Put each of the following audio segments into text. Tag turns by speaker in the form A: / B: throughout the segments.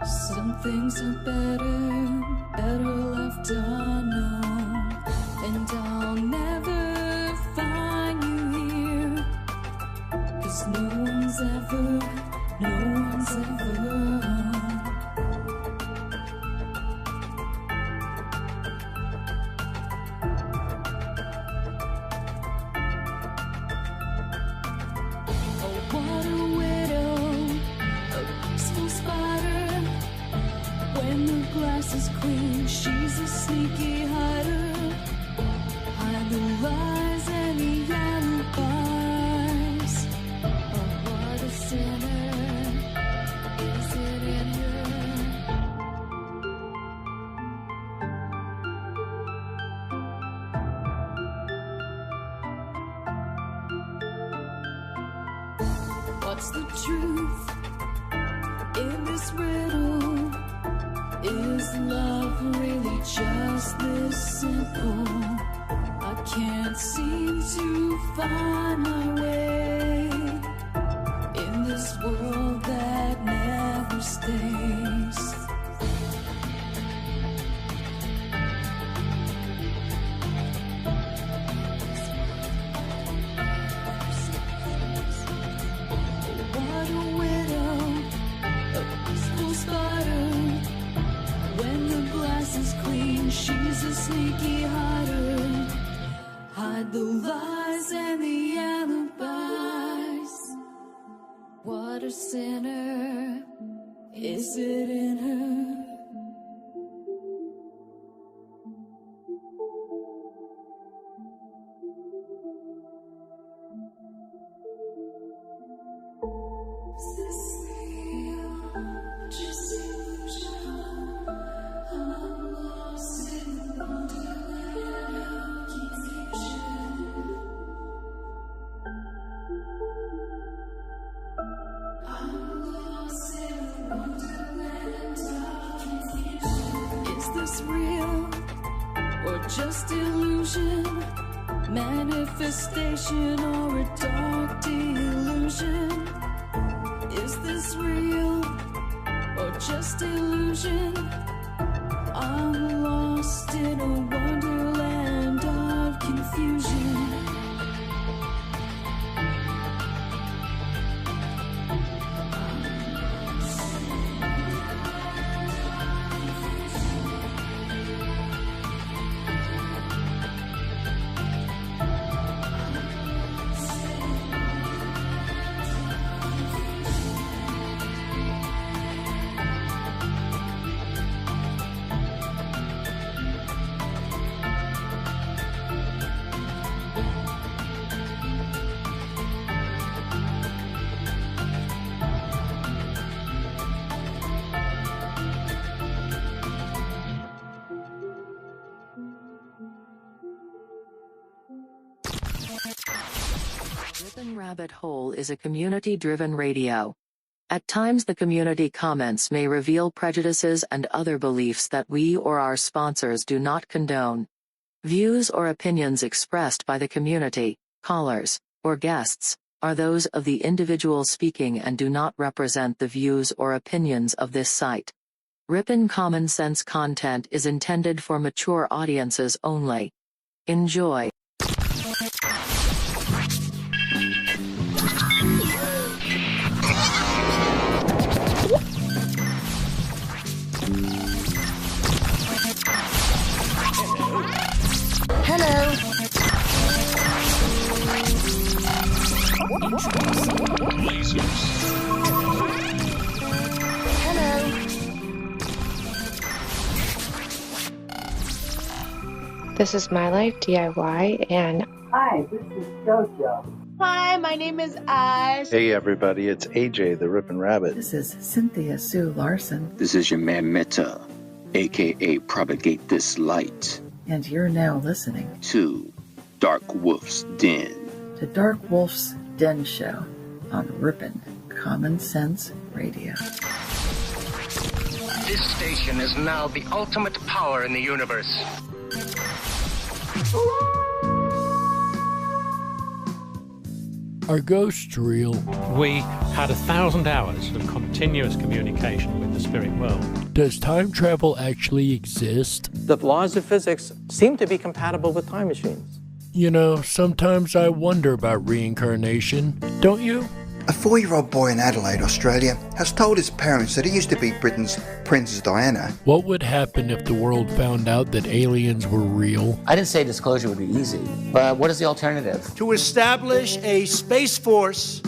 A: Some things are better left unknown. And I'll never find you here, 'cause no one's ever is clean, she's a sneaky hider. Hide the lies and the alibis. Oh, what a sinner is it in her? What's the truth in this riddle? Is love really just this simple? I can't seem to find my way in this world that never stays. What a widow, a peaceful spider. When the glass is clean, she's a sneaky hider. Hide the lies and the alibis. What a sinner is it in her? Just illusion, manifestation, or a dark delusion? Is this real or just illusion? I'm lost in a wonderland of confusion.
B: Rabbit Hole is a community-driven radio. At times the community comments may reveal prejudices and other beliefs that we or our sponsors do not condone. Views or opinions expressed by the community, callers, or guests, are those of the individual speaking and do not represent the views or opinions of this site. Rippin' Common Sense content is intended for mature audiences only. Enjoy.
C: Hello. Hello. This is My Life DIY, and
D: hi, this is JoJo.
E: Hi, my name is Ash.
F: Hey everybody, it's AJ the Rippin' Rabbit.
G: This is Cynthia Sue Larson.
H: This is your man Meta, aka Propagate This Light.
G: And you're now listening
H: to Darkwolf's Den.
G: The Darkwolf's Den Show on Rippin' Common Sense Radio.
I: This station is now the ultimate power in the universe.
J: Are ghosts real?
K: We had 1,000 hours of continuous communication with the spirit world.
J: Does time travel actually exist?
L: The laws of physics seem to be compatible with time machines.
J: You know, sometimes I wonder about reincarnation. Don't you?
M: A 4-year-old boy in Adelaide, Australia, has told his parents that he used to be Britain's Princess Diana.
J: What would happen if the world found out that aliens were real?
N: I didn't say disclosure would be easy, but what is the alternative?
O: To establish a space force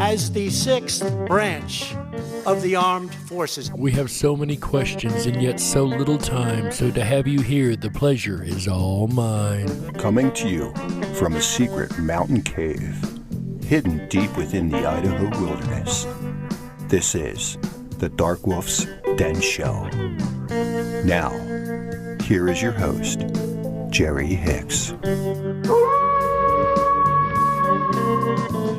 O: as the 6th branch of the armed forces.
J: We have so many questions and yet so little time, so to have you here, the pleasure is all mine.
P: Coming to you from a secret mountain cave, hidden deep within the Idaho wilderness. This is the DarkWolf's Den Show. Now, here is your host, Jerry Hicks.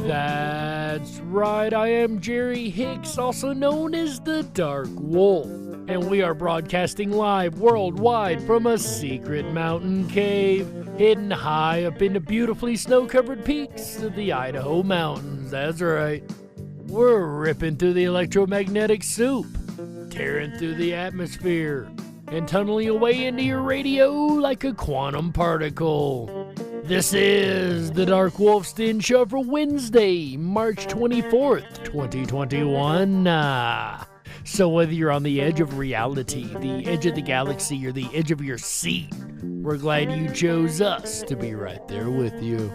J: That's right, I am Jerry Hicks, also known as the Dark Wolf, and we are broadcasting live worldwide from a secret mountain cave hidden high up in the beautifully snow-covered peaks of the Idaho mountains. That's right. We're ripping through the electromagnetic soup, tearing through the atmosphere, and tunneling away into your radio like a quantum particle. This is the DarkWolf's Den Show for Wednesday, March 24th, 2021. So whether you're on the edge of reality, the edge of the galaxy, or the edge of your seat, we're glad you chose us to be right there with you.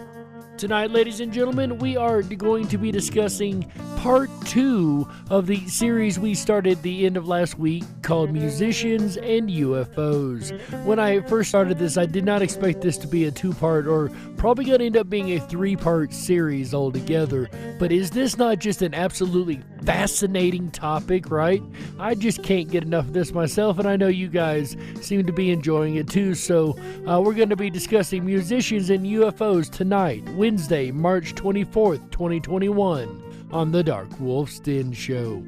J: Tonight, ladies and gentlemen, we are going to be discussing part 2 of the series we started the end of last week called Musicians and UFOs. When I first started this, I did not expect this to be a 2-part or probably going to end up being a 3-part series altogether. But is this not just an absolutely fascinating topic, right? I just can't get enough of this myself, and I know you guys seem to be enjoying it too. So we're going to be discussing Musicians and UFOs tonight, Wednesday, March 24th, 2021, on the DarkWolf's Den Show.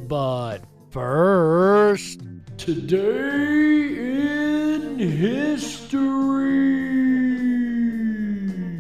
J: But first, today in history.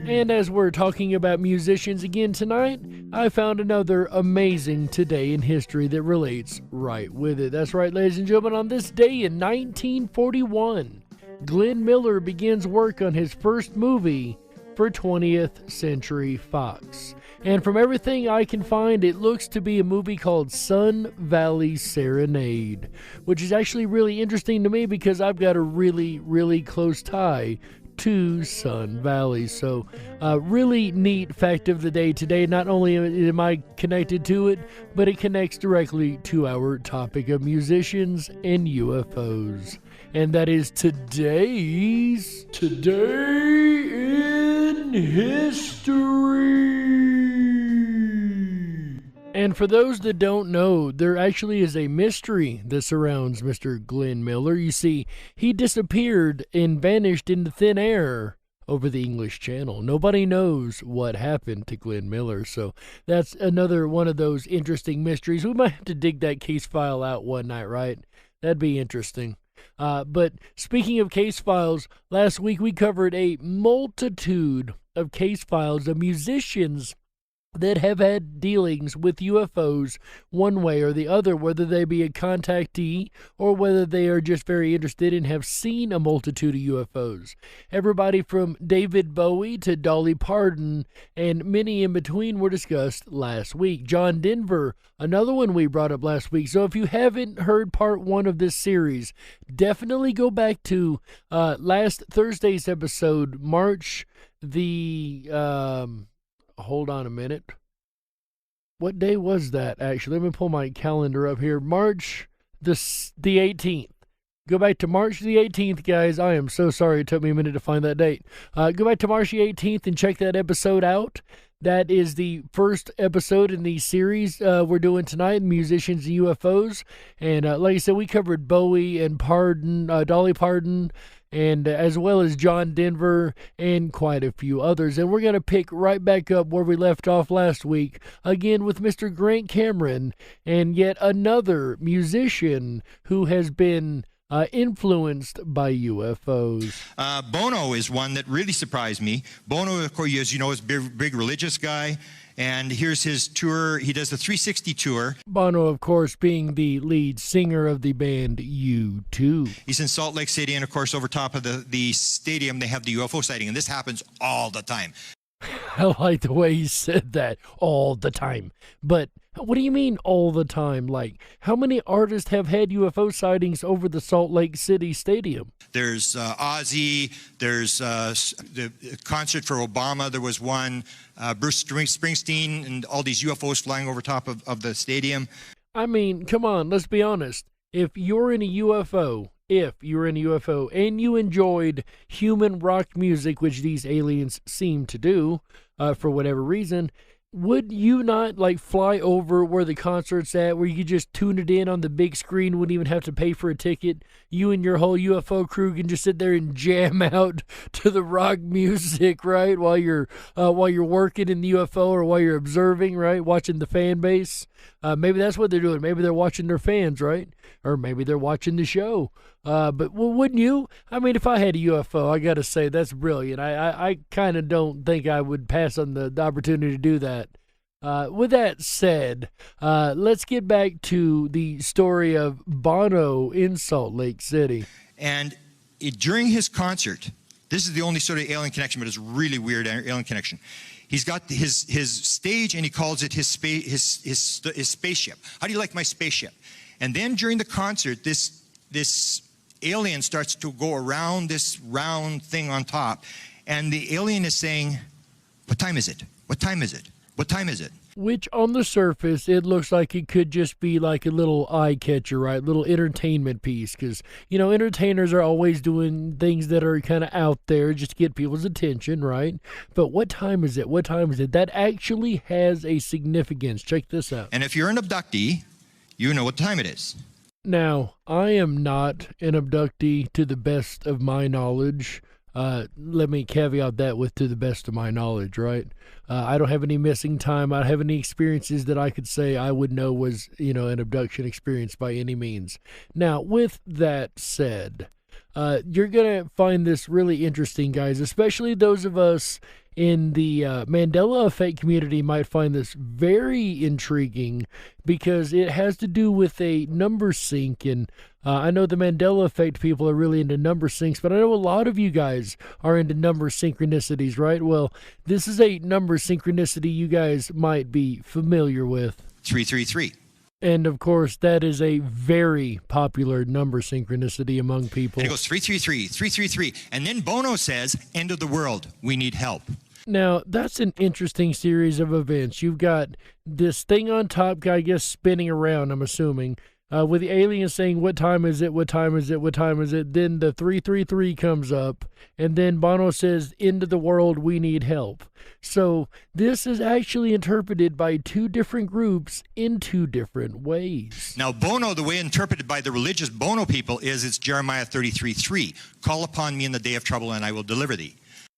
J: And as we're talking about musicians again tonight, I found another amazing today in history that relates right with it. That's right, ladies and gentlemen, on this day in 1941, Glenn Miller begins work on his first movie for 20th Century Fox. And from everything I can find, it looks to be a movie called Sun Valley Serenade, which is actually really interesting to me because I've got a really, really close tie to Sun Valley. So really neat fact of the day today. Not only am I connected to it, but it connects directly to our topic of musicians and UFOs. And that is today's Today in History. And for those that don't know, there actually is a mystery that surrounds Mr. Glenn Miller. You see, he disappeared and vanished into thin air over the English Channel. Nobody knows what happened to Glenn Miller, so that's another one of those interesting mysteries. We might have to dig that case file out one night, right? That'd be interesting. But speaking of case files, last week we covered a multitude of case files of musicians that have had dealings with UFOs one way or the other, whether they be a contactee or whether they are just very interested and have seen a multitude of UFOs. Everybody from David Bowie to Dolly Parton and many in between were discussed last week. John Denver, another one we brought up last week. So if you haven't heard part 1 of this series, definitely go back to last Thursday's episode, March the... hold on a minute. What day was that, actually? Let me pull my calendar up here. March the 18th. Go back to March the 18th, guys. I am so sorry it took me a minute to find that date. Go back to March the 18th and check that episode out. That is the first episode in the series we're doing tonight, Musicians and UFOs. And like I said, we covered Bowie and Parton, Dolly Parton, and as well as John Denver and quite a few others. And we're going to pick right back up where we left off last week, again with Mr. Grant Cameron, and yet another musician who has been influenced by UFOs.
Q: Bono is one that really surprised me. Bono, of course, as you know, is a big religious guy, And here's his tour. He does the 360 tour.
J: Bono, of course, being the lead singer of the band U2.
Q: He's in Salt Lake City, and of course, over top of the stadium, they have the UFO sighting, and this happens all the time.
J: I like the way he said that, all the time. But what do you mean all the time? Like, how many artists have had UFO sightings over the Salt Lake City stadium?
Q: There's Ozzy, there's the concert for Obama, there was one, Bruce Springsteen, and all these UFOs flying over top of the stadium.
J: I mean, come on, let's be honest. If you're in a UFO, and you enjoyed human rock music, which these aliens seem to do, for whatever reason, would you not, like, fly over where the concert's at, where you could just tune it in on the big screen, wouldn't even have to pay for a ticket? You and your whole UFO crew can just sit there and jam out to the rock music, right, while you're working in the UFO, or while you're observing, right, watching the fan base. Maybe that's what they're doing. Maybe they're watching their fans, right? Or maybe they're watching the show. But wouldn't you? I mean, if I had a UFO, I got to say, that's brilliant. I kind of don't think I would pass on the opportunity to do that. With that said, let's get back to the story of Bono in Salt Lake City.
Q: And during his concert, this is the only sort of alien connection, but it's really weird alien connection. He's got his stage, and he calls it his spaceship. How do you like my spaceship? And then during the concert, this alien starts to go around this round thing on top, and the alien is saying, "What time is it? What time is it? What time is it?"
J: Which, on the surface, it looks like it could just be like a little eye catcher, right? Little entertainment piece. Because, you know, entertainers are always doing things that are kind of out there just to get people's attention, right? But what time is it? What time is it? That actually has a significance. Check this out.
Q: And if you're an abductee, you know what time it is.
J: Now, I am not an abductee to the best of my knowledge. Let me caveat that with to the best of my knowledge, right? I don't have any missing time. I don't have any experiences that I could say I would know was, an abduction experience by any means. Now, with that said, you're going to find this really interesting, guys, especially those of us in the Mandela Effect community might find this very intriguing because it has to do with a number sync. And I know the Mandela Effect people are really into number syncs, but I know a lot of you guys are into number synchronicities, right? Well, this is a number synchronicity you guys might be familiar with.
Q: 333.
J: And, of course, that is a very popular number synchronicity among people.
Q: And it goes 333, 333. And then Bono says, "End of the world. We need help."
J: Now, that's an interesting series of events. You've got this thing on top, I guess, spinning around, I'm assuming, with the alien saying, "What time is it? What time is it? What time is it?" Then the 333 comes up, and then Bono says, "End of the world, we need help." So this is actually interpreted by two different groups in two different ways.
Q: Now, Bono, the way interpreted by the religious Bono people is it's Jeremiah 33:3. "Call upon me in the day of trouble, and I will deliver thee."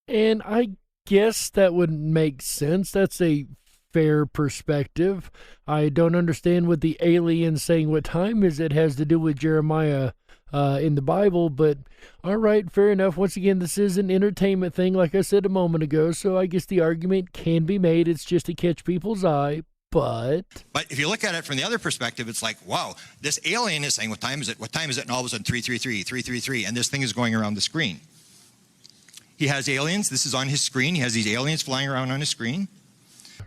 J: And I guess that would make sense. That's a fair perspective. I don't understand what the alien saying "what time is it" has to do with Jeremiah in the Bible, but all right, fair enough. Once again, this is an entertainment thing, like I said a moment ago, so I guess the argument can be made. It's just to catch people's eye, but
Q: if you look at it from the other perspective, it's like, wow, this alien is saying, "What time is it? What time is it?" And all of a sudden, 333, 333, and this thing is going around the screen. He has aliens. This is on his screen. He has these aliens flying around on his screen.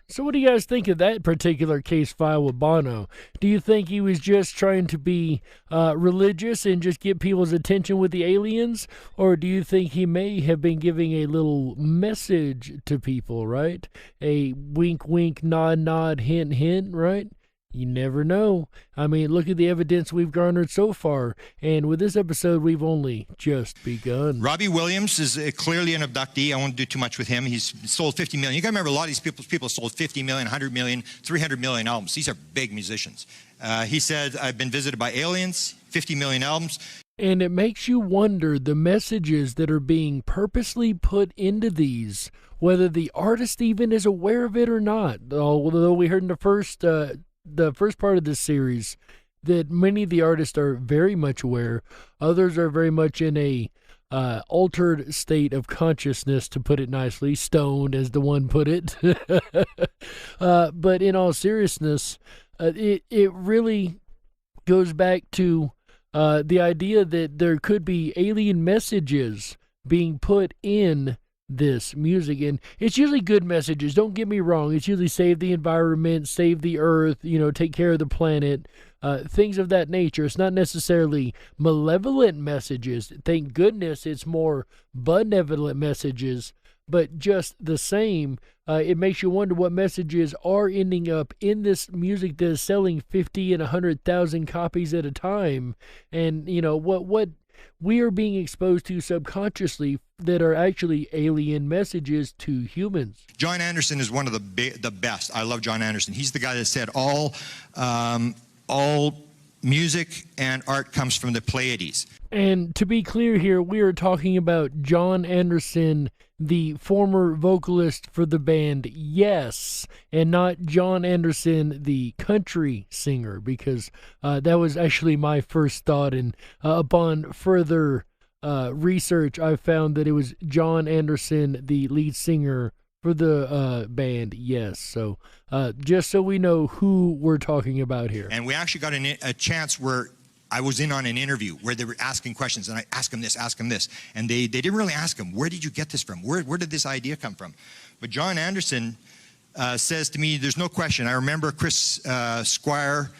J: So what do you guys think of that particular case file with Bono? Do you think he was just trying to be religious and just get people's attention with the aliens? Or do you think he may have been giving a little message to people, right? A wink, wink, nod, nod, hint, hint, right? You never know. I mean, look at the evidence we've garnered so far. And with this episode, we've only just begun.
Q: Robbie Williams is clearly an abductee. I won't do too much with him. He's sold 50 million. You got to remember, a lot of these people sold 50 million, 100 million, 300 million albums. These are big musicians. He said, "I've been visited by aliens, 50 million albums."
J: And it makes you wonder the messages that are being purposely put into these, whether the artist even is aware of it or not. Although we heard in the first part of this series that many of the artists are very much aware. Others are very much in a altered state of consciousness, to put it nicely, stoned as the one put it. But in all seriousness, it really goes back to the idea that there could be alien messages being put in this music, and it's usually good messages. Don't get me wrong. It's usually save the environment, save the earth, take care of the planet, things of that nature. It's not necessarily malevolent messages. Thank goodness it's more benevolent messages, but just the same, it makes you wonder what messages are ending up in this music that is selling 50 and 100,000 copies at a time, and what we are being exposed to subconsciously that are actually alien messages to humans.
Q: John Anderson is one of the best. I love John Anderson. He's the guy that said all music and art comes from the Pleiades.
J: And to be clear here, we are talking about John Anderson, the former vocalist for the band Yes, and not John Anderson, the country singer, because that was actually my first thought, and upon further research, I found that it was John Anderson, the lead singer for the band Yes. So just so we know who we're talking about here.
Q: And we actually got a chance where I was in on an interview where they were asking questions, and I asked them this, and they didn't really ask him, where did you get this from? Where did this idea come from? But John Anderson says to me, there's no question. I remember Chris Squire,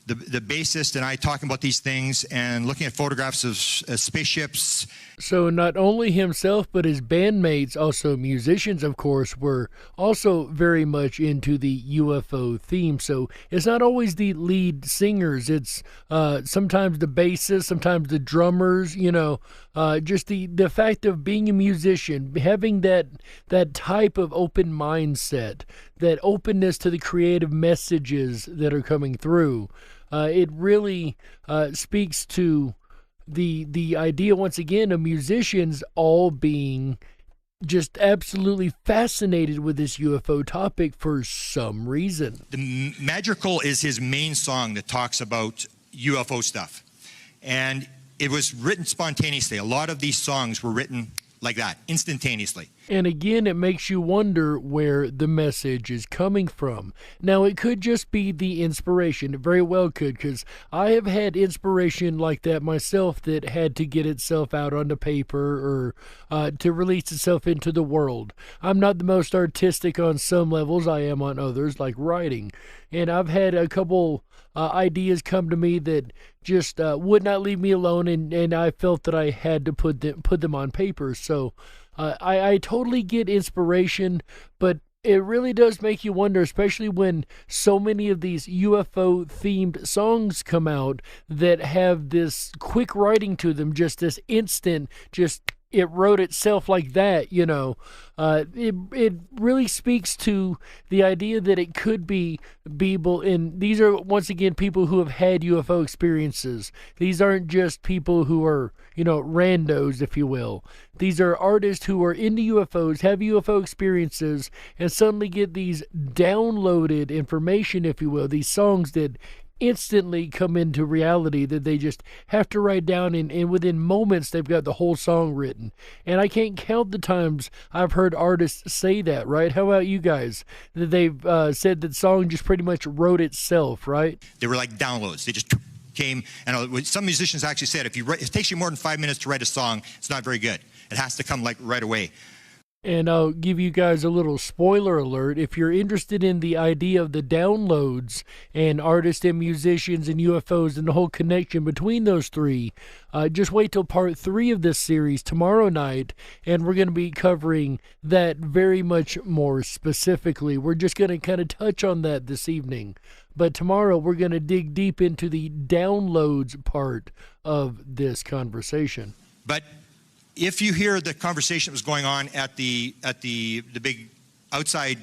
Q: the bassist, and I talking about these things and looking at photographs of spaceships.
J: So not only himself, but his bandmates, also musicians, of course, were also very much into the UFO theme. So it's not always the lead singers. It's sometimes the bassists, sometimes the drummers, just the fact of being a musician, having that type of open mindset, that openness to the creative messages that are coming through. It really speaks to the idea, once again, of musicians all being just absolutely fascinated with this UFO topic for some reason.
Q: The Magical is his main song that talks about UFO stuff. And it was written spontaneously. A lot of these songs were written like that, instantaneously.
J: And again, it makes you wonder where the message is coming from. Now, it could just be the inspiration. It very well could, because I have had inspiration like that myself that had to get itself out onto paper or to release itself into the world. I'm not the most artistic on some levels. I am on others, like writing. And I've had a couple ideas come to me that just would not leave me alone, and I felt that I had to put them on paper. So I totally get inspiration, but it really does make you wonder, especially when so many of these UFO-themed songs come out that have this quick writing to them, just this instant, it wrote itself like that, It really speaks to the idea that it could be people, and these are, once again, people who have had UFO experiences. These aren't just people who are, randos, if you will. These are artists who are into UFOs, have UFO experiences, and suddenly get these downloaded information, if you will, these songs that instantly come into reality that they just have to write down, and within moments they've got the whole song written. And I can't count the times I've heard artists say that, right? How about you guys? That they've said that song just pretty much wrote itself, right?
Q: They were like downloads. They just came, and some musicians actually said, if it takes you more than 5 minutes to write a song, it's not very good. It has to come like right away.
J: And I'll give you guys a little spoiler alert. If you're interested in the idea of the downloads and artists and musicians and UFOs and the whole connection between those three, just wait till part 3 of this series tomorrow night, and we're going to be covering that very much more specifically. We're just going to kind of touch on that this evening. But tomorrow we're going to dig deep into the downloads part of this conversation.
Q: But if you hear the conversation that was going on at the big outside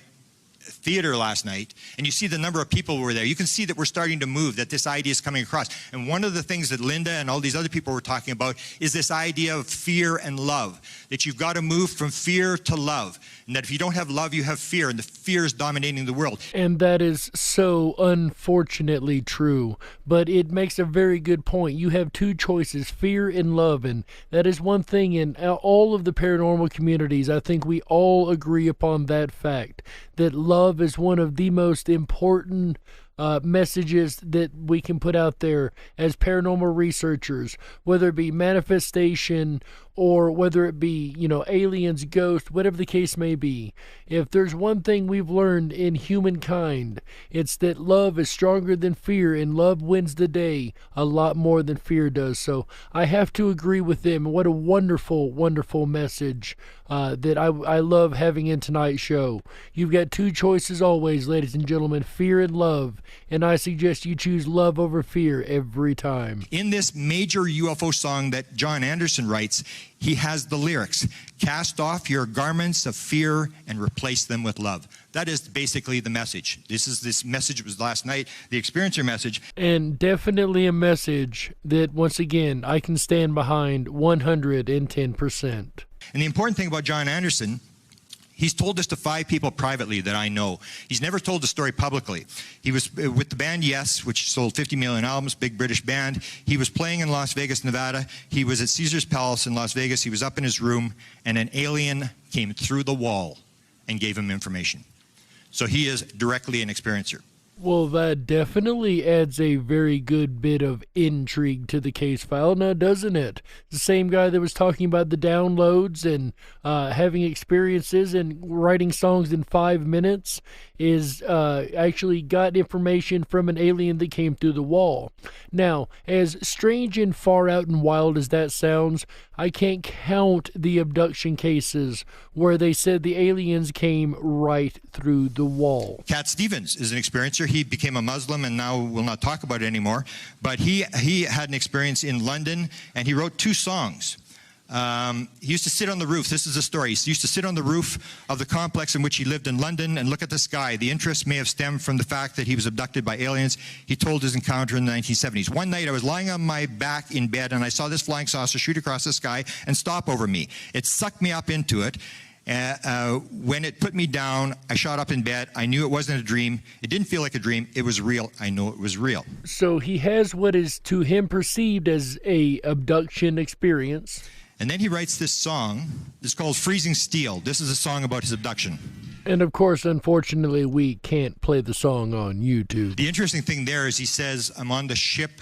Q: theater last night, and you see the number of people who were there, you can see that we're starting to move, that this idea is coming across. And one of the things that Linda and all these other people were talking about is this idea of fear and love, that you've got to move from fear to love, and that if you don't have love, you have fear, and the fear is dominating the world.
J: And that is so unfortunately true, but it makes a very good point. You have two choices, fear and love, and that is one thing in all of the paranormal communities. I think we all agree upon that fact, that love is one of the most important messages that we can put out there as paranormal researchers, whether it be manifestation or whether it be, aliens, ghosts, whatever the case may be. If there's one thing we've learned in humankind, it's that love is stronger than fear, and love wins the day a lot more than fear does. So I have to agree with them. What a wonderful, wonderful message that I love having in tonight's show. You've got two choices always, ladies and gentlemen, fear and love, and I suggest you choose love over fear every time.
Q: In this major UFO song that John Anderson writes, he has the lyrics, "Cast off your garments of fear and replace them with love." That is basically the message. This message was last night, the experiencer message.
J: And definitely a message that, once again, I can stand behind 110%.
Q: And the important thing about John Anderson, he's told this to 5 people privately that I know. He's never told the story publicly. He was with the band Yes, which sold 50 million albums, big British band. He was playing in Las Vegas, Nevada. He was at Caesar's Palace in Las Vegas. He was up in his room, and an alien came through the wall and gave him information. So he is directly an experiencer.
J: Well, that definitely adds a very good bit of intrigue to the case file now, doesn't it? The same guy that was talking about the downloads and having experiences and writing songs in 5 minutes is actually got information from an alien that came through the wall. Now, as strange and far out and wild as that sounds, I can't count the abduction cases where they said the aliens came right through the wall.
Q: Cat Stevens is an experiencer. He became a Muslim and now will not talk about it anymore. But he had an experience in London, and he wrote 2 songs. He used to sit on the roof. This is a story. He used to sit on the roof of the complex in which he lived in London and look at the sky. The interest may have stemmed from the fact that he was abducted by aliens. He told his encounter in the 1970s. One night I was lying on my back in bed and I saw this flying saucer shoot across the sky and stop over me. It sucked me up into it. When it put me down, I shot up in bed. I knew it wasn't a dream. It didn't feel like a dream. It was real. I know it was real.
J: So he has what is to him perceived as a abduction experience.
Q: And then he writes this song. It's called Freezing Steel. This is a song about his abduction.
J: And of course, unfortunately, we can't play the song on YouTube.
Q: The interesting thing there is he says, I'm on the ship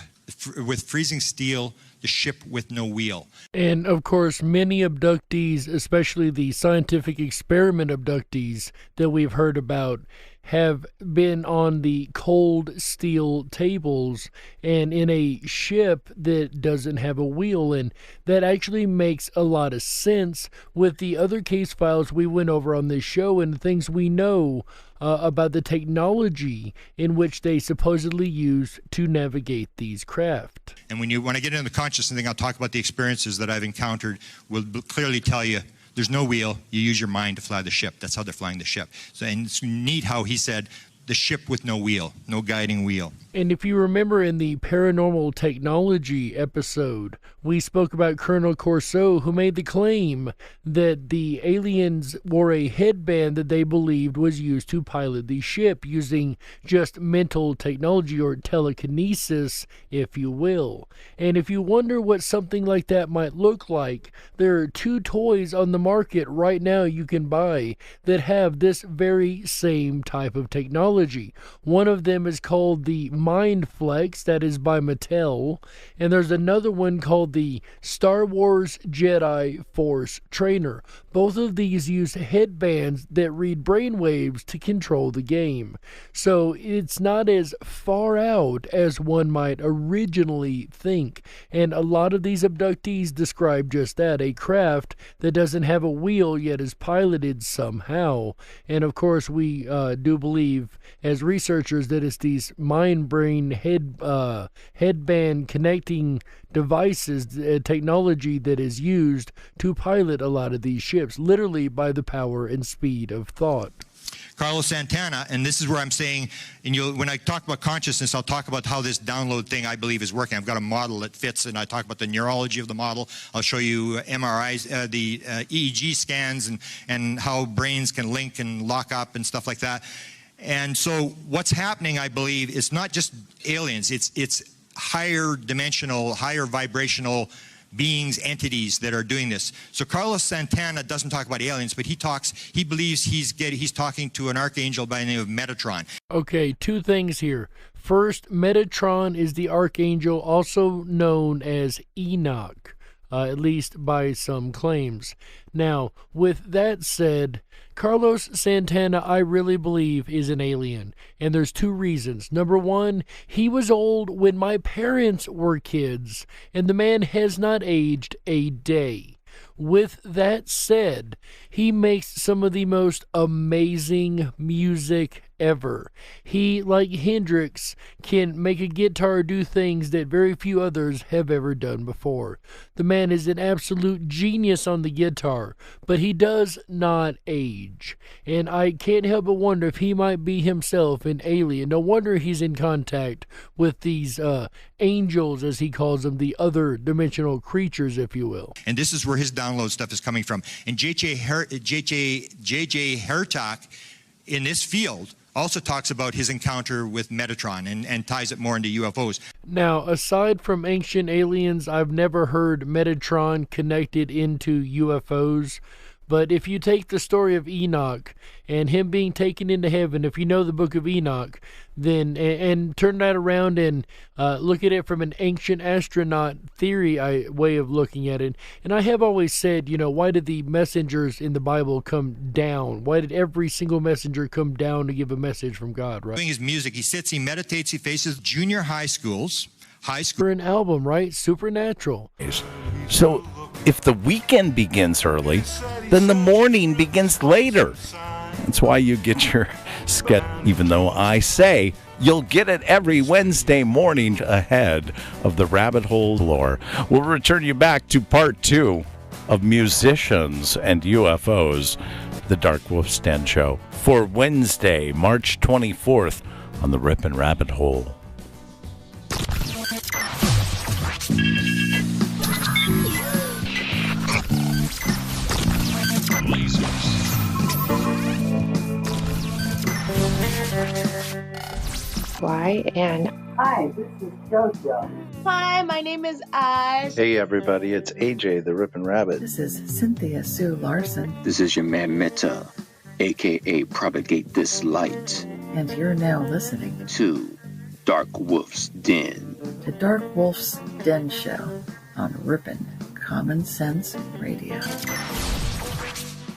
Q: with freezing steel, the ship with no wheel.
J: And of course, many abductees, especially the scientific experiment abductees that we've heard about, have been on the cold steel tables and in a ship that doesn't have a wheel, and that actually makes a lot of sense with the other case files we went over on this show and things we know about the technology in which they supposedly use to navigate these craft.
Q: And when I get into the consciousness thing, I'll talk about the experiences that I've encountered. Will clearly tell you there's no wheel. You use your mind to fly the ship. That's how they're flying the ship. So, and it's neat how he said the ship with no wheel, no guiding wheel.
J: And if you remember in the paranormal technology episode, we spoke about Colonel Corso, who made the claim that the aliens wore a headband that they believed was used to pilot the ship using just mental technology or telekinesis, if you will. And if you wonder what something like that might look like, there are 2 toys on the market right now you can buy that have this very same type of technology. One of them is called the Mind Flex, that is by Mattel, and there's another one called the Star Wars Jedi Force Trainer. Both of these use headbands that read brainwaves to control the game. So it's not as far out as one might originally think. And a lot of these abductees describe just that, a craft that doesn't have a wheel yet is piloted somehow. And of course we do believe as researchers that it's these mind-brain headband connecting devices, technology that is used to pilot a lot of these ships, literally by the power and speed of thought.
Q: Carlos Santana, and this is where I'm saying, and when I talk about consciousness, I'll talk about how this download thing I believe is working. I've got a model that fits, and I talk about the neurology of the model. I'll show you MRIs, the EEG scans, and how brains can link and lock up and stuff like that. And so what's happening, I believe, is not just aliens. It's higher dimensional, higher vibrational beings, entities that are doing this. So Carlos Santana doesn't talk about aliens, but he believes he's talking to an archangel by the name of Metatron.
J: Okay, two things here. First, Metatron is the archangel also known as Enoch, at least by some claims. Now, with that said, Carlos Santana, I really believe, is an alien. And there's two reasons. Number one, he was old when my parents were kids, and the man has not aged a day. With that said, he makes some of the most amazing music ever. He, like Hendrix, can make a guitar do things that very few others have ever done before. The man is an absolute genius on the guitar, but he does not age. And I can't help but wonder if he might be himself an alien. No wonder he's in contact with these angels, as he calls them, the other dimensional creatures, if you will.
Q: And this is where his download stuff is coming from. And J.J. Hertak, in this field, also talks about his encounter with Metatron and ties it more into UFOs.
J: Now, aside from ancient aliens, I've never heard Metatron connected into UFOs. But if you take the story of Enoch and him being taken into heaven, if you know the book of Enoch, then and turn that around and look at it from an ancient astronaut theory way of looking at it. And I have always said, why did the messengers in the Bible come down? Why did every single messenger come down to give a message from God, right?
Q: Doing his music, he sits, he meditates, he faces junior high schools.
J: For an album, right? Supernatural.
R: So if the weekend begins early, then the morning begins later. That's why you get your sketch, even though I say you'll get it every Wednesday morning ahead of the Rabbit Hole lore. We'll return you back to part 2 of Musicians and UFOs, the Darkwolf's Den Show, for Wednesday, March 24th on the Rip'n Rabbit Hole.
C: Why and
D: Hi, this is JoJo.
E: Hi, my name is Oz.
F: Hey everybody, it's AJ the Rippin' Rabbit.
G: This is Cynthia Sue Larson.
H: This is your man Meta, a.k.a. Propagate This Light.
G: And you're now listening
H: to DarkWolf's Den.
G: The DarkWolf's Den Show on Rip'n Common Sense Radio.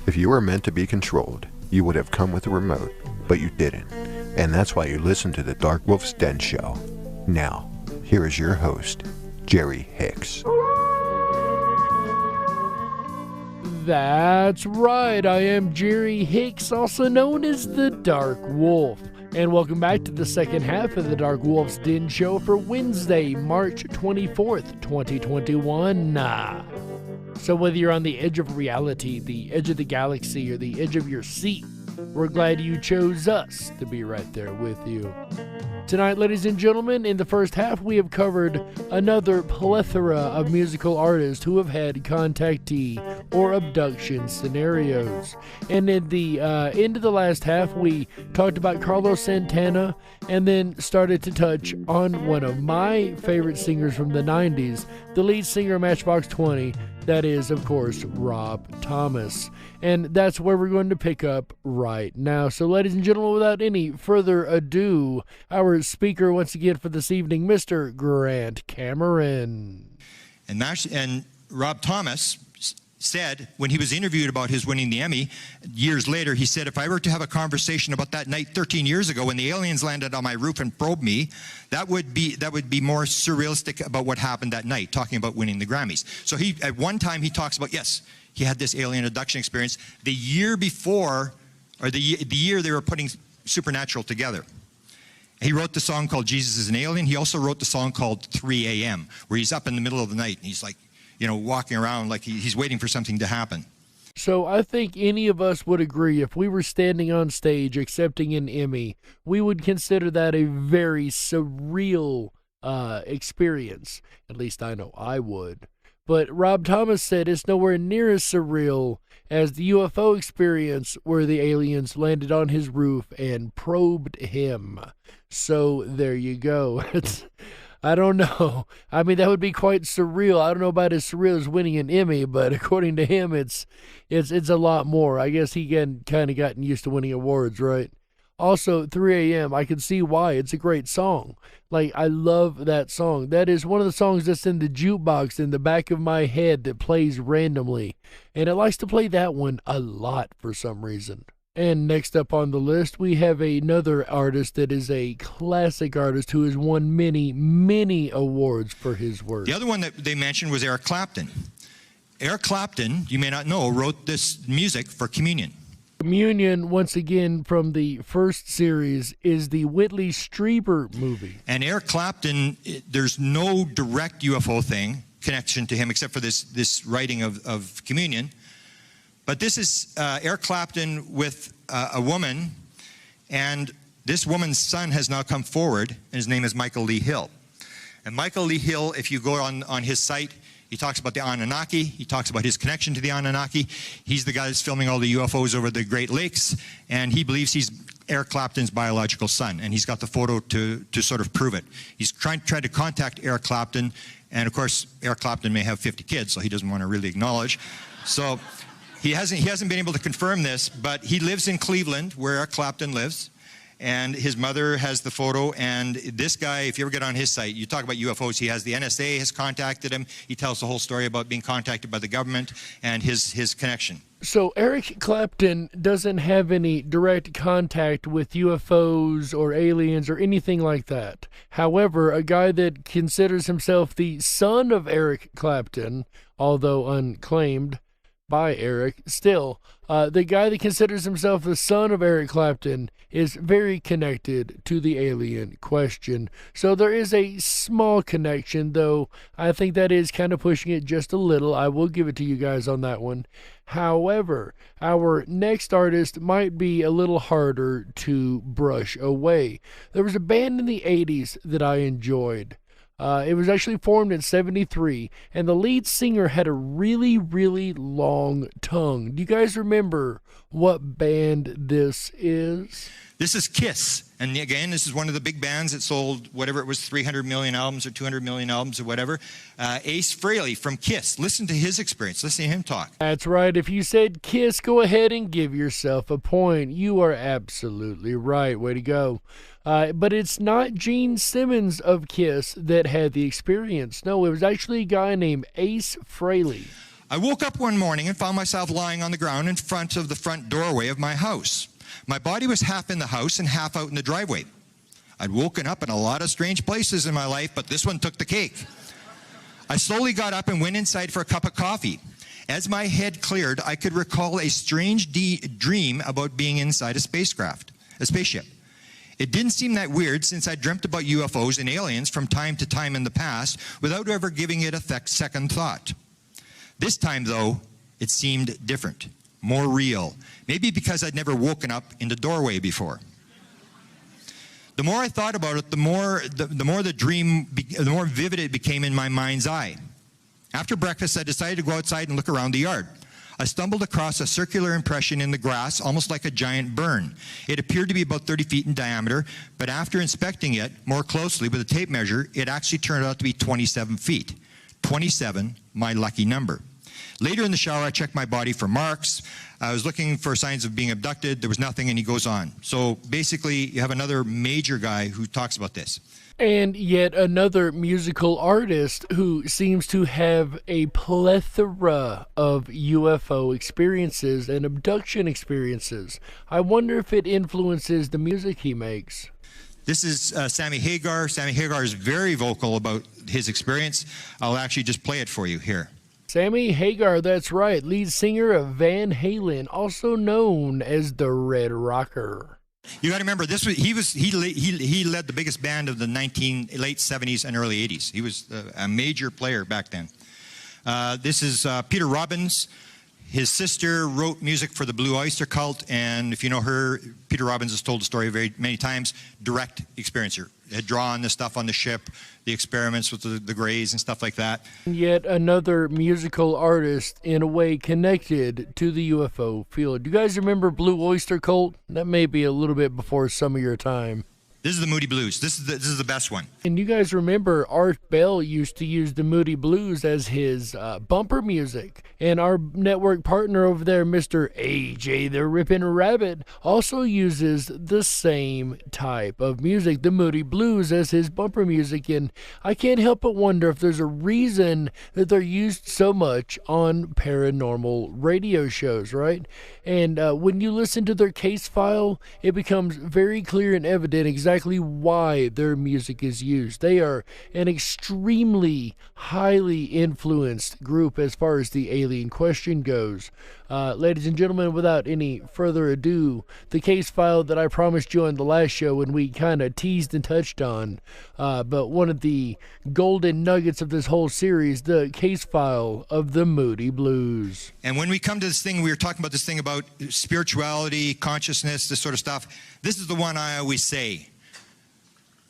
P: If you were meant to be controlled, you would have come with a remote, but you didn't. And that's why you listen to the DarkWolf's Den Show. Now, here is your host, Jerry Hicks.
J: That's right, I am Jerry Hicks, also known as the Dark Wolf. And welcome back to the second half of the DarkWolf's Den Show for Wednesday, March 24th, 2021. So whether you're on the edge of reality, the edge of the galaxy, or the edge of your seat, we're glad you chose us to be right there with you. Tonight, ladies and gentlemen, in the first half, we have covered another plethora of musical artists who have had contactee or abduction scenarios. And in the end of the last half, we talked about Carlos Santana and then started to touch on one of my favorite singers from the 90s, the lead singer of Matchbox 20. That is, of course, Rob Thomas. And that's where we're going to pick up right now. So, ladies and gentlemen, without any further ado, our speaker once again for this evening, Mr. Grant Cameron.
Q: And Rob Thomas said, when he was interviewed about his winning the Emmy, years later, he said, if I were to have a conversation about that night 13 years ago when the aliens landed on my roof and probed me, that would be more surrealistic about what happened that night, talking about winning the Grammys. So he, at one time, he talks about, yes, he had this alien abduction experience the year before, or the year they were putting Supernatural together. He wrote the song called Jesus is an Alien. He also wrote the song called 3 a.m., where he's up in the middle of the night and he's like, walking around like he's waiting for something to happen.
J: So I think any of us would agree if we were standing on stage accepting an Emmy, we would consider that a very surreal experience. At least I know I would. But Rob Thomas said it's nowhere near as surreal as the UFO experience where the aliens landed on his roof and probed him. So there you go. I don't know. I mean, that would be quite surreal. I don't know about as surreal as winning an Emmy, but according to him, it's a lot more. I guess he kind of gotten used to winning awards, right? Also, 3 a.m., I can see why. It's a great song. Like, I love that song. That is one of the songs that's in the jukebox in the back of my head that plays randomly. And it likes to play that one a lot for some reason. And next up on the list, we have another artist that is a classic artist who has won many, many awards for his work.
Q: The other one that they mentioned was Eric Clapton. Eric Clapton, you may not know, wrote this music for Communion.
J: Communion, once again, from the first series, is the Whitley Strieber movie.
Q: And Eric Clapton, there's no direct UFO connection to him except for this writing of Communion. But this is Eric Clapton with a woman, and this woman's son has now come forward, and his name is Michael Lee Hill. And Michael Lee Hill, if you go on his site, he talks about the Anunnaki. He talks about his connection to the Anunnaki. He's the guy that's filming all the UFOs over the Great Lakes, and he believes he's Eric Clapton's biological son, and he's got the photo to sort of prove it. He's tried to contact Eric Clapton, and of course, Eric Clapton may have 50 kids, so he doesn't want to really acknowledge. So he hasn't been able to confirm this, but he lives in Cleveland, where Eric Clapton lives. And his mother has the photo, and this guy, if you ever get on his site, you talk about UFOs, he has the NSA has contacted him. He tells the whole story about being contacted by the government and his connection.
J: So Eric Clapton doesn't have any direct contact with UFOs or aliens or anything like that. However, a guy that considers himself the son of Eric Clapton, although unclaimed by Eric, still, the guy that considers himself the son of Eric Clapton is very connected to the alien question. So there is a small connection, though I think that is kind of pushing it just a little. I will give it to you guys on that one. However, our next artist might be a little harder to brush away. There was a band in the 80s that I enjoyed. It was actually formed in 73, and the lead singer had a really, really long tongue. Do you guys remember what band this is?
Q: This is Kiss, and again, this is one of the big bands that sold whatever it was, 300 million albums or 200 million albums or whatever. Ace Frehley from Kiss. Listen to his experience. Listen to him talk.
J: That's right. If you said Kiss, go ahead and give yourself a point. You are absolutely right. Way to go. But it's not Gene Simmons of Kiss that had the experience. No, it was actually a guy named Ace Frehley.
Q: I woke up one morning and found myself lying on the ground in front of the front doorway of my house. My body was half in the house and half out in the driveway. I'd woken up in a lot of strange places in my life, but this one took the cake. I slowly got up and went inside for a cup of coffee. As my head cleared, I could recall a strange dream about being inside a spaceship. It didn't seem that weird since I dreamt about UFOs and aliens from time to time in the past without ever giving it a second thought. This time, though, it seemed different, more real. Maybe because I'd never woken up in the doorway before. The more I thought about it, the more vivid it became in my mind's eye. After breakfast, I decided to go outside and look around the yard. I stumbled across a circular impression in the grass, almost like a giant burn. It appeared to be about 30 feet in diameter, but after inspecting it more closely with a tape measure, it actually turned out to be 27 feet. 27, my lucky number. Later in the shower, I checked my body for marks. I was looking for signs of being abducted. There was nothing, and he goes on. So basically, you have another major guy who talks about this.
J: And yet another musical artist who seems to have a plethora of UFO experiences and abduction experiences. I wonder if it influences the music he makes.
Q: This is Sammy Hagar. Sammy Hagar is very vocal about his experience. I'll actually just play it for you here.
J: Sammy Hagar, that's right, lead singer of Van Halen, also known as the Red Rocker.
Q: You got to remember, he led the biggest band of the late 70s and early 80s. He was a major player back then. This is Peter Robbins. His sister wrote music for the Blue Oyster Cult, and if you know her, Peter Robbins has told the story many times, direct experiencer. Had drawn the stuff on the ship, the experiments with the Greys and stuff like that.
J: Yet another musical artist, in a way, connected to the UFO field. Do you guys remember Blue Oyster Cult? That may be a little bit before some of your time.
Q: This is the Moody Blues. This is the best one.
J: And you guys remember Art Bell used to use the Moody Blues as his bumper music. And our network partner over there, Mr. AJ the Rippin' Rabbit, also uses the same type of music, the Moody Blues, as his bumper music. And I can't help but wonder if there's a reason that they're used so much on paranormal radio shows, right? And when you listen to their case file, it becomes very clear and evident exactly why their music is used. They are an extremely highly influenced group as far as the alien question goes. Ladies and gentlemen, without any further ado, the case file that I promised you on the last show when we kind of teased and touched on, but one of the golden nuggets of this whole series, the case file of the Moody Blues.
Q: And when we come to this thing, we were talking about this thing about spirituality, consciousness, this sort of stuff. This is the one I always say.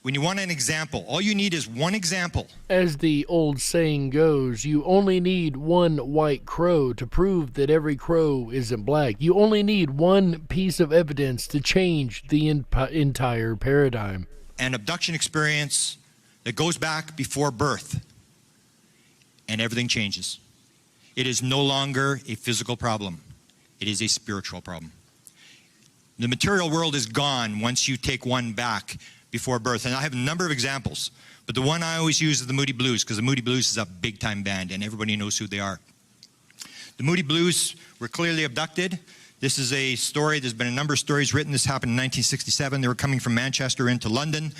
Q: When you want an example, all you need is one example.
J: As the old saying goes, you only need one white crow to prove that every crow isn't black. You only need one piece of evidence to change the entire paradigm.
Q: An abduction experience that goes back before birth, and everything changes. It is no longer a physical problem. It is a spiritual problem. The material world is gone once you take one back before birth. And I have a number of examples, but the one I always use is the Moody Blues, because the Moody Blues is a big-time band, and everybody knows who they are. The Moody Blues were clearly abducted. This is a story. There's been a number of stories written. This happened in 1967. They were coming from Manchester into London.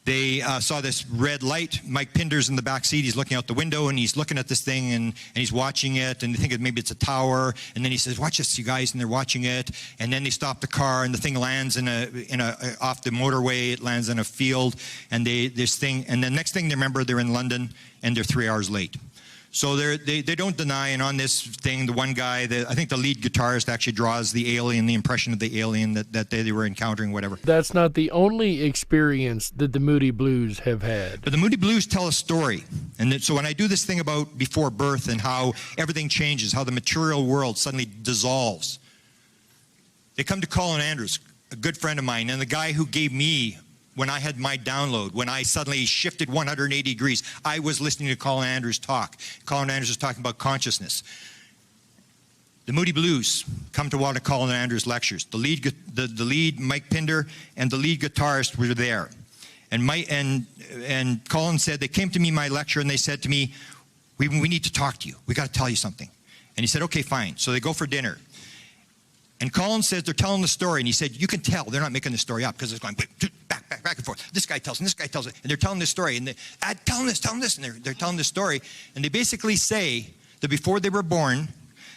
Q: They saw this red light. Mike Pinder's in the back seat. He's looking out the window, and he's looking at this thing, and he's watching it, and they think maybe it's a tower. And then he says, "Watch this, you guys," and they're watching it. And then they stop the car, and the thing lands off the motorway. It lands in a field, and and the next thing they remember, they're in London, and they're 3 hours late. So they don't deny, and on this thing, the one guy, I think the lead guitarist actually draws the alien, the impression of the alien that they were encountering, whatever.
J: That's not the only experience that the Moody Blues have had.
Q: But the Moody Blues tell a story. And so when I do this thing about before birth and how everything changes, how the material world suddenly dissolves, they come to Colin Andrews, a good friend of mine, and the guy who gave me, when I had my download, when I suddenly shifted 180 degrees, I was listening to Colin Andrews talk. Colin Andrews was talking about consciousness. The Moody Blues come to one of Colin Andrews' lectures. The lead Mike Pinder, and the lead guitarist were there. And Colin said, they came to me, my lecture, and they said to me, we need to talk to you. We got to tell you something. And he said, okay, fine. So they go for dinner. And Colin says they're telling the story, and he said, you can tell they're not making the story up, because it's going back and forth. This guy tells, and this guy tells it, and they're telling this story, and tell them this, and they're telling this story, and they basically say that before they were born,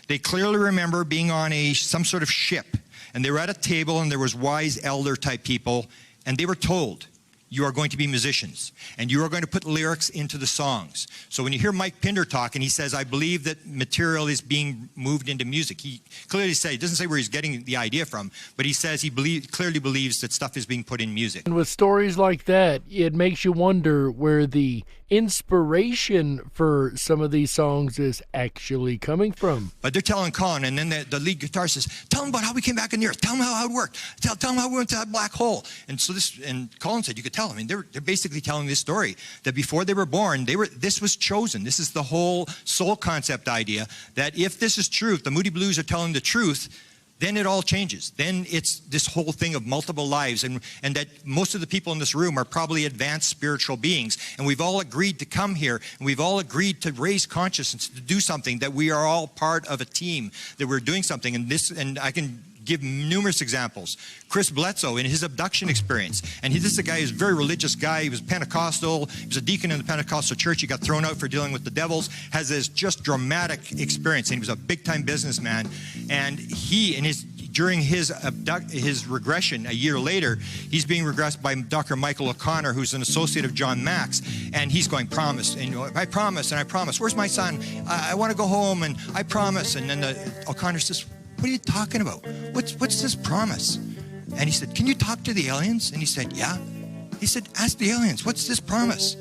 Q: they clearly remember being on some sort of ship, and they were at a table, and there was wise elder type people, and they were told, you are going to be musicians, and you are going to put lyrics into the songs. So when you hear Mike Pinder talk, and he says, I believe that material is being moved into music. He clearly says, he doesn't say where he's getting the idea from, but he says he clearly believes that stuff is being put in music.
J: And with stories like that, it makes you wonder where the inspiration for some of these songs is actually coming from.
Q: But they're telling Colin, and then the lead guitarist says, tell them about how we came back in the earth. Tell them how it worked. Tell them how we went to that black hole. And so Colin said, you could tell them. I mean, they're basically telling this story that before they were born, this was chosen. This is the whole soul concept idea, that if this is true, if the Moody Blues are telling the truth, then it all changes. Then it's this whole thing of multiple lives, and that most of the people in this room are probably advanced spiritual beings, and we've all agreed to come here, and we've all agreed to raise consciousness, to do something, that we are all part of a team, that we're doing something. And I can give numerous examples. Chris Bledsoe in his abduction experience, and this is a guy who's a very religious guy. He was Pentecostal. He was a deacon in the Pentecostal church. He got thrown out for dealing with the devils. Has this just dramatic experience, and he was a big-time businessman. And he during his regression a year later, he's being regressed by Dr. Michael O'Connor, who's an associate of John Max, and he's going, promise, and I promise, and I promise. Where's my son? I want to go home, and I promise. And then O'Connor says, what are you talking about? What's this promise? And he said, can you talk to the aliens? And he said, yeah. He said, ask the aliens, what's this promise?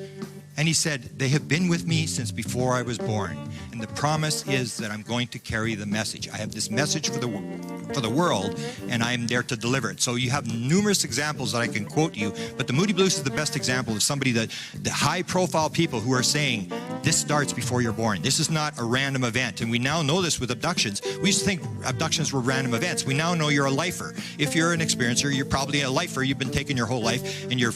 Q: And he said, they have been with me since before I was born. And the promise is that I'm going to carry the message. I have this message for the world, and I'm there to deliver it. So you have numerous examples that I can quote you, but the Moody Blues is the best example of somebody that, the high-profile people who are saying, this starts before you're born. This is not a random event. And we now know this with abductions. We used to think abductions were random events. We now know you're a lifer. If you're an experiencer, you're probably a lifer. You've been taken your whole life, and your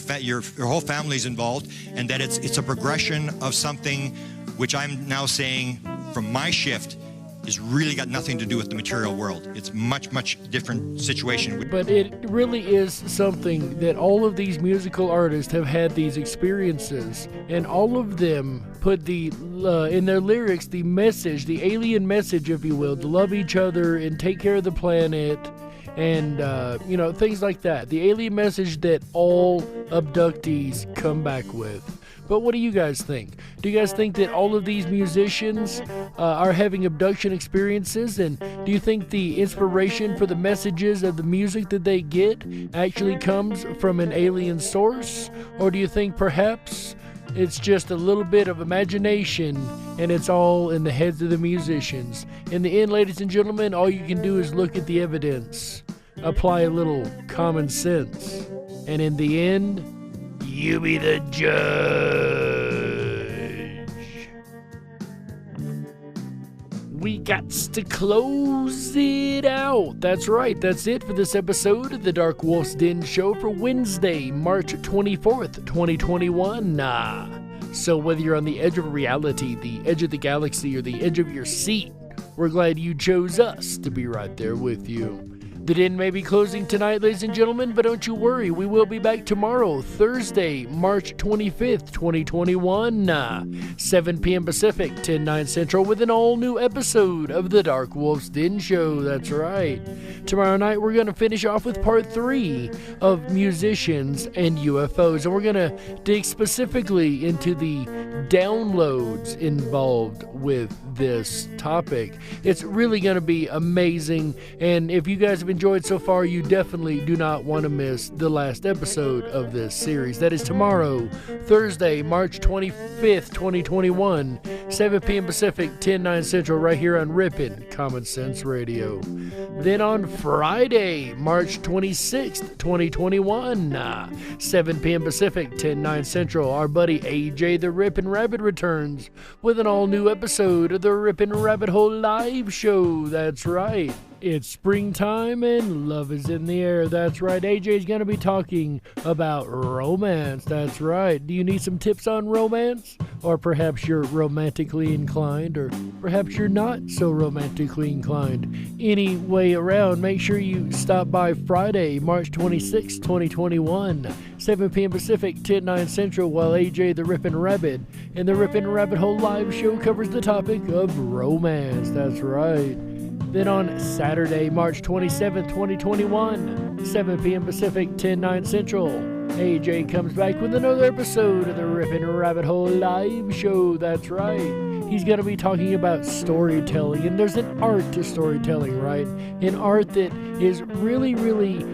Q: whole family's involved, and that it's a progression of something which I'm now saying from my shift has really got nothing to do with the material world. It's much, much different situation.
J: But it really is something that all of these musical artists have had these experiences, and all of them put in their lyrics the message, the alien message, if you will, to love each other and take care of the planet, and things like that. The alien message that all abductees come back with. But what do you guys think? Do you guys think that all of these musicians are having abduction experiences? And do you think the inspiration for the messages of the music that they get actually comes from an alien source? Or do you think perhaps it's just a little bit of imagination and it's all in the heads of the musicians? In the end, ladies and gentlemen, all you can do is look at the evidence, apply a little common sense, and in the end, you be the judge. We got to close it out. That's right. That's it for this episode of the DarkWolf's Den Show for Wednesday, March 24th, 2021. So whether you're on the edge of reality, the edge of the galaxy, or the edge of your seat, we're glad you chose us to be right there with you. The den may be closing tonight, ladies and gentlemen, but don't you worry. We will be back tomorrow, Thursday, March 25th, 2021, 7 p.m. Pacific, 10/9 Central, with an all-new episode of the DarkWolf's Den Show. That's right. Tomorrow night, we're going to finish off with part 3 of musicians and UFOs, and we're going to dig specifically into the downloads involved with this topic. It's really going to be amazing, and if you guys have enjoyed so far, you definitely do not want to miss the last episode of this series. That is tomorrow, Thursday, March 25th, 2021, 7 p.m. Pacific, 10/9 Central, right here on Rippin' Common Sense Radio. Then on Friday, March 26th, 2021, 7 p.m. Pacific, 10/9 Central, our buddy AJ the Rippin' Rabbit returns with an all-new episode of the Rippin' Rabbit Hole Live Show. That's right. It's springtime and love is in the air. That's right. AJ's going to be talking about romance. That's right. Do you need some tips on romance? Or perhaps you're romantically inclined, or perhaps you're not so romantically inclined. Any way around, make sure you stop by Friday, March 26, 2021, 7 p.m. Pacific, 10/9 Central, while AJ the Rippin' Rabbit and the Rippin' Rabbit Hole Live Show covers the topic of romance. That's right. Then on Saturday, March 27th, 2021, 7 p.m. Pacific, 10/9 Central, AJ comes back with another episode of the Rippin' Rabbit Hole Live Show. That's right. He's going to be talking about storytelling, and there's an art to storytelling, right? An art that is really, really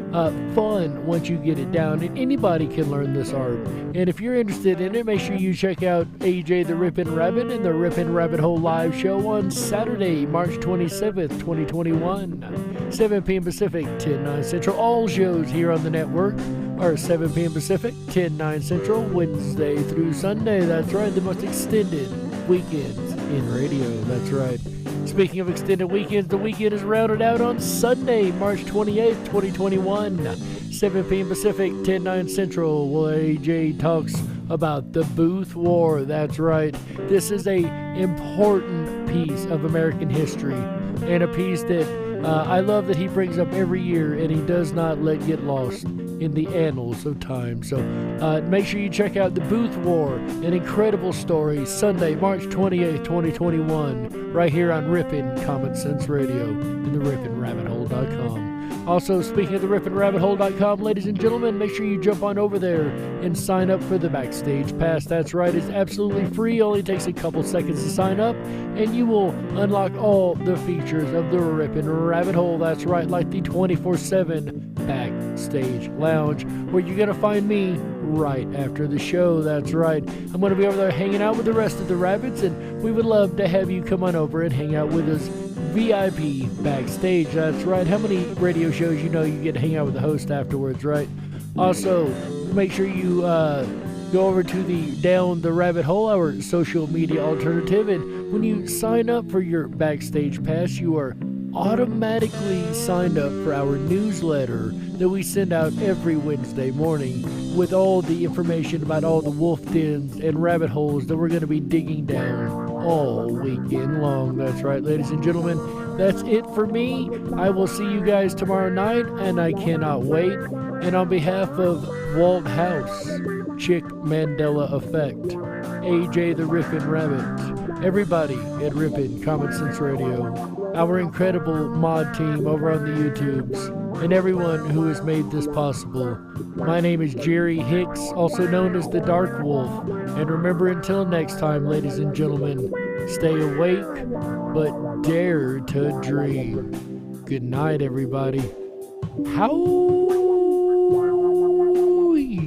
J: fun once you get it down, and anybody can learn this art. And if you're interested in it, make sure you check out AJ the Rippin' Rabbit and the Rippin' Rabbit Hole Live Show on Saturday, March 27th, 2021, 7 p.m. Pacific, 10/9 Central. All shows here on the network are 7 p.m. Pacific, 10/9 Central, Wednesday through Sunday. That's right, the most extended weekends in radio. That's right. Speaking of extended weekends, the weekend is rounded out on Sunday, March 28th, 2021, 7 p.m. Pacific, 10/9 Central, where AJ talks about the Booth War. That's right. This is a important piece of American history, and a piece that I love that he brings up every year, and he does not let get lost in the annals of time. So make sure you check out the Booth War, an incredible story, Sunday, March 28th, 2021, right here on Rippin' Common Sense Radio and the rippinrabbithole.com. Also, speaking of the rippinrabbithole.com, ladies and gentlemen, make sure you jump on over there and sign up for the Backstage Pass. That's right, it's absolutely free, only takes a couple seconds to sign up, and you will unlock all the features of the Rippin' Rabbit Hole. That's right, like the 24/7 Backstage Lounge, where you're going to find me right after the show. That's right, I'm going to be over there hanging out with the rest of the rabbits, and we would love to have you come on over and hang out with us VIP backstage. That's right, how many radio shows you know you get to hang out with the host afterwards, right? Also, make sure you go over to the Down the Rabbit Hole, our social media alternative, and when you sign up for your Backstage Pass, you are automatically signed up for our newsletter that we send out every Wednesday morning with all the information about all the wolf dens and rabbit holes that we're going to be digging down all weekend long. That's right, ladies and gentlemen, that's it for me. I will see you guys tomorrow night, and I cannot wait. And on behalf of Walt House, Chick Mandela Effect, AJ the Rippin' Rabbit, everybody at Rippin' Common Sense Radio, our incredible mod team over on the YouTubes, and everyone who has made this possible. My name is Jerry Hicks, also known as the Dark Wolf. And remember, until next time, ladies and gentlemen, stay awake, but dare to dream. Good night, everybody. How?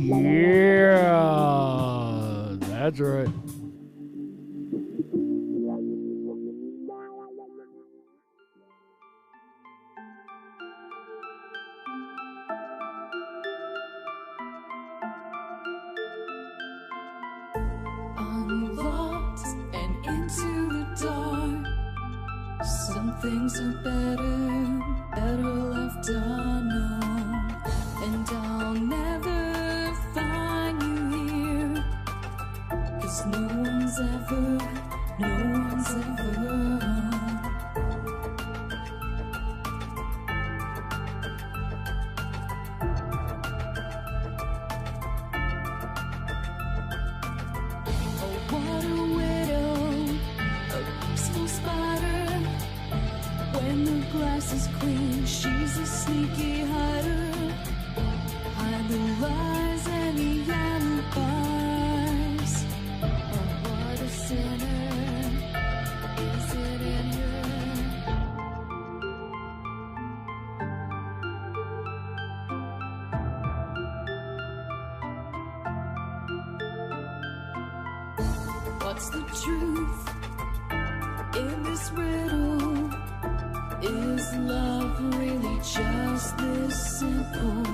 J: Yeah, that's right.
A: Unlocked and into the dark. Some things are better left unknown. And I'll never find you here, 'cause no one's ever What a widow, a peaceful spider. When the glass is clean, she's a sneaky hider. Hide the lies and the alibis. Oh, what a sinner, is it in her? What's the truth in this riddle? Is love really just this simple?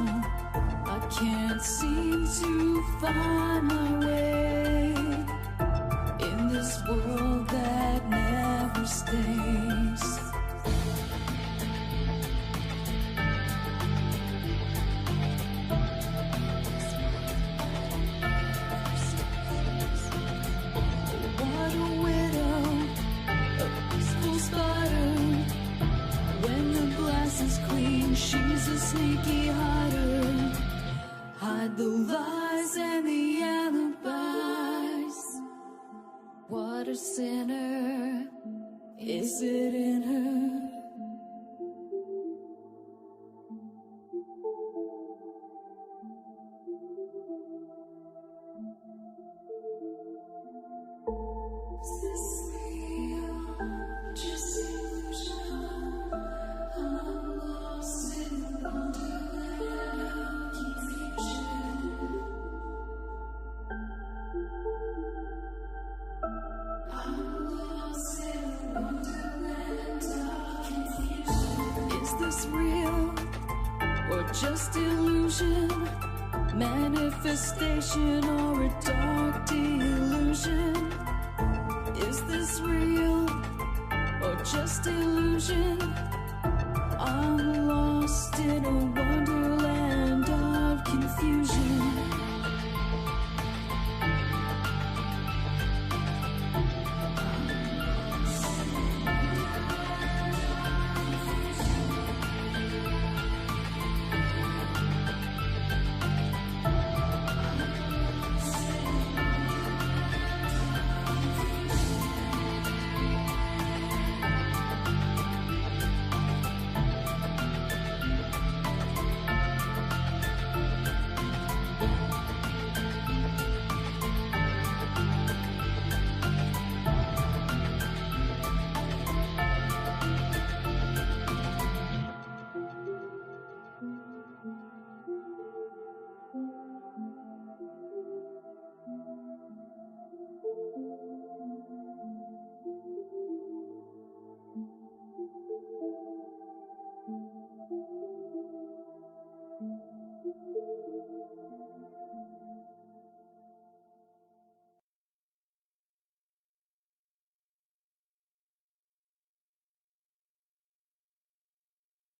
A: I can't seem to find my way in this world that never stays. What a widow, a peaceful spider. When the glass is clean, she's a sneaky hider. Hide the lies and the alibis. What a sinner, is it in her? Is this real? Just illusion. I'm lost in wonderland of confusion. I'm lost in wonderland of confusion. Is this real or just illusion? Manifestation or a dark delusion? Is this real or just illusion? I'm lost in a wonderland of confusion.